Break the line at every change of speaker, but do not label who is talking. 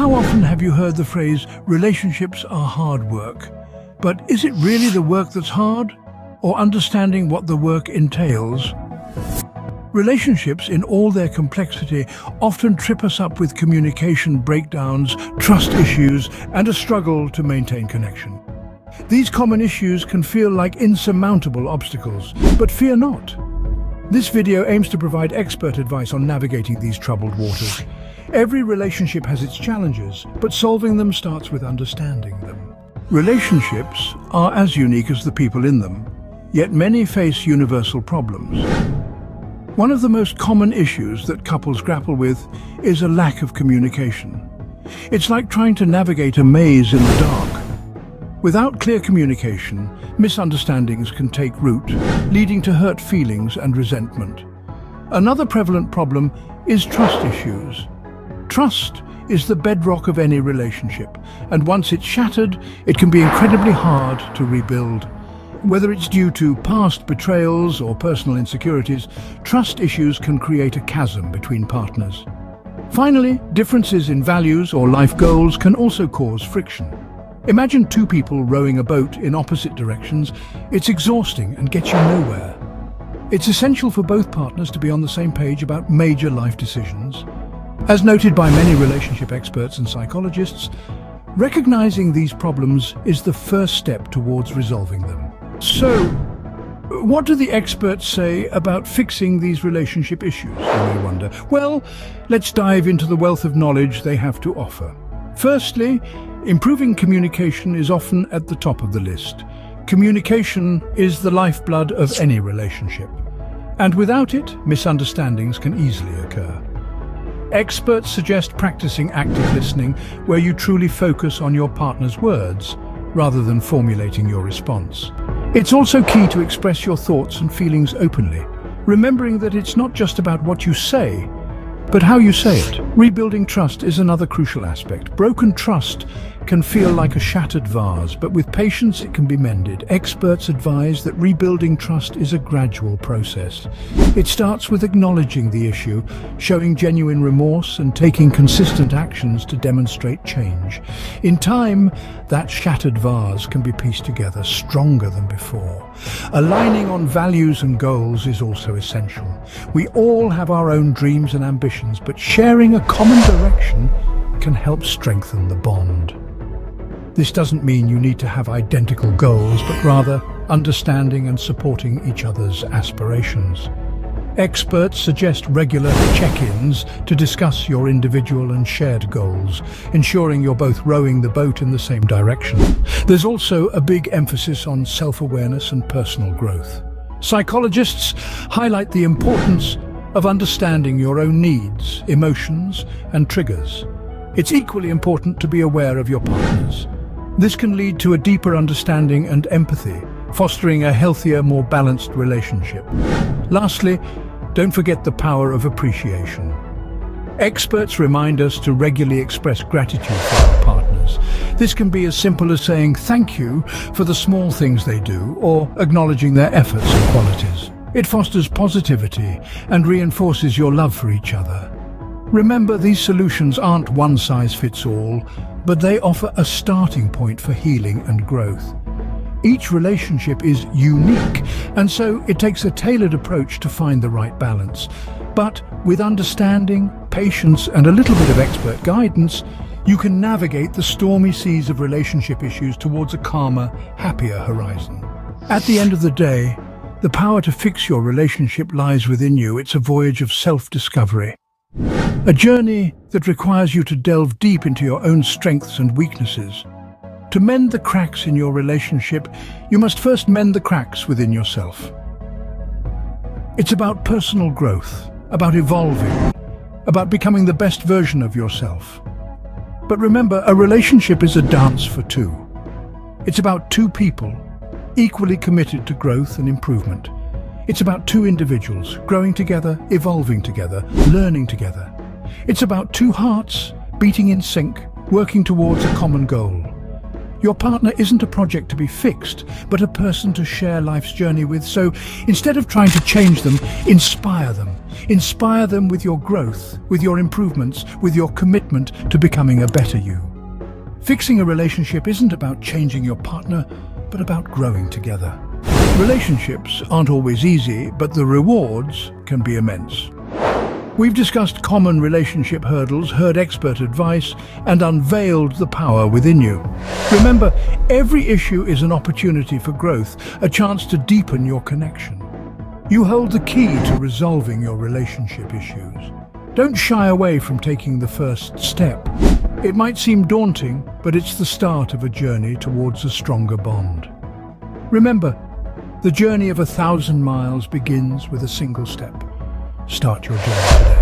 How often have you heard the phrase, relationships are hard work? But is it really the work that's hard, or understanding what the work entails? Relationships, in all their complexity, often trip us up with communication breakdowns, trust issues, and a struggle to maintain connection. These common issues can feel like insurmountable obstacles, but fear not. This video aims to provide expert advice on navigating these troubled waters. Every relationship has its challenges, but solving them starts with understanding them. Relationships are as unique as the people in them, yet many face universal problems. One of the most common issues that couples grapple with is a lack of communication. It's like trying to navigate a maze in the dark. Without clear communication, misunderstandings can take root, leading to hurt feelings and resentment. Another prevalent problem is trust issues. Trust is the bedrock of any relationship, and once it's shattered, it can be incredibly hard to rebuild. Whether it's due to past betrayals or personal insecurities, trust issues can create a chasm between partners. Finally, differences in values or life goals can also cause friction. Imagine two people rowing a boat in opposite directions. It's exhausting and gets you nowhere. It's essential for both partners to be on the same page about major life decisions. As noted by many relationship experts and psychologists, recognizing these problems is the first step towards resolving them. So, what do the experts say about fixing these relationship issues, you may wonder? Well, let's dive into the wealth of knowledge they have to offer. Firstly, improving communication is often at the top of the list. Communication is the lifeblood of any relationship, and without it, misunderstandings can easily occur. Experts suggest practicing active listening, where you truly focus on your partner's words, rather than formulating your response. It's also key to express your thoughts and feelings openly, remembering that it's not just about what you say, but how you say it. Rebuilding trust is another crucial aspect. Broken trust can feel like a shattered vase, but with patience it can be mended. Experts advise that rebuilding trust is a gradual process. It starts with acknowledging the issue, showing genuine remorse, and taking consistent actions to demonstrate change. In time, that shattered vase can be pieced together stronger than before. Aligning on values and goals is also essential. We all have our own dreams and ambitions, but sharing a common direction can help strengthen the bond. This doesn't mean you need to have identical goals, but rather understanding and supporting each other's aspirations. Experts suggest regular check-ins to discuss your individual and shared goals, ensuring you're both rowing the boat in the same direction. There's also a big emphasis on self-awareness and personal growth. Psychologists highlight the importance of understanding your own needs, emotions, and triggers. It's equally important to be aware of your partner's. This can lead to a deeper understanding and empathy, fostering a healthier, more balanced relationship. Lastly, don't forget the power of appreciation. Experts remind us to regularly express gratitude for our partners. This can be as simple as saying thank you for the small things they do, or acknowledging their efforts and qualities. It fosters positivity and reinforces your love for each other. Remember, these solutions aren't one-size-fits-all, but they offer a starting point for healing and growth. Each relationship is unique, and so it takes a tailored approach to find the right balance. But with understanding, patience, and a little bit of expert guidance, you can navigate the stormy seas of relationship issues towards a calmer, happier horizon. At the end of the day, the power to fix your relationship lies within you. It's a voyage of self-discovery. A journey that requires you to delve deep into your own strengths and weaknesses. To mend the cracks in your relationship, you must first mend the cracks within yourself. It's about personal growth, about evolving, about becoming the best version of yourself. But remember, a relationship is a dance for two. It's about two people, equally committed to growth and improvement. It's about two individuals, growing together, evolving together, learning together. It's about two hearts, beating in sync, working towards a common goal. Your partner isn't a project to be fixed, but a person to share life's journey with. So instead of trying to change them, inspire them. Inspire them with your growth, with your improvements, with your commitment to becoming a better you. Fixing a relationship isn't about changing your partner, but about growing together. Relationships aren't always easy, but the rewards can be immense. We've discussed common relationship hurdles, heard expert advice, and unveiled the power within you. Remember, every issue is an opportunity for growth, a chance to deepen your connection. You hold the key to resolving your relationship issues. Don't shy away from taking the first step. It might seem daunting, but it's the start of a journey towards a stronger bond. Remember, the journey of 1,000 miles begins with a single step. Start your journey today.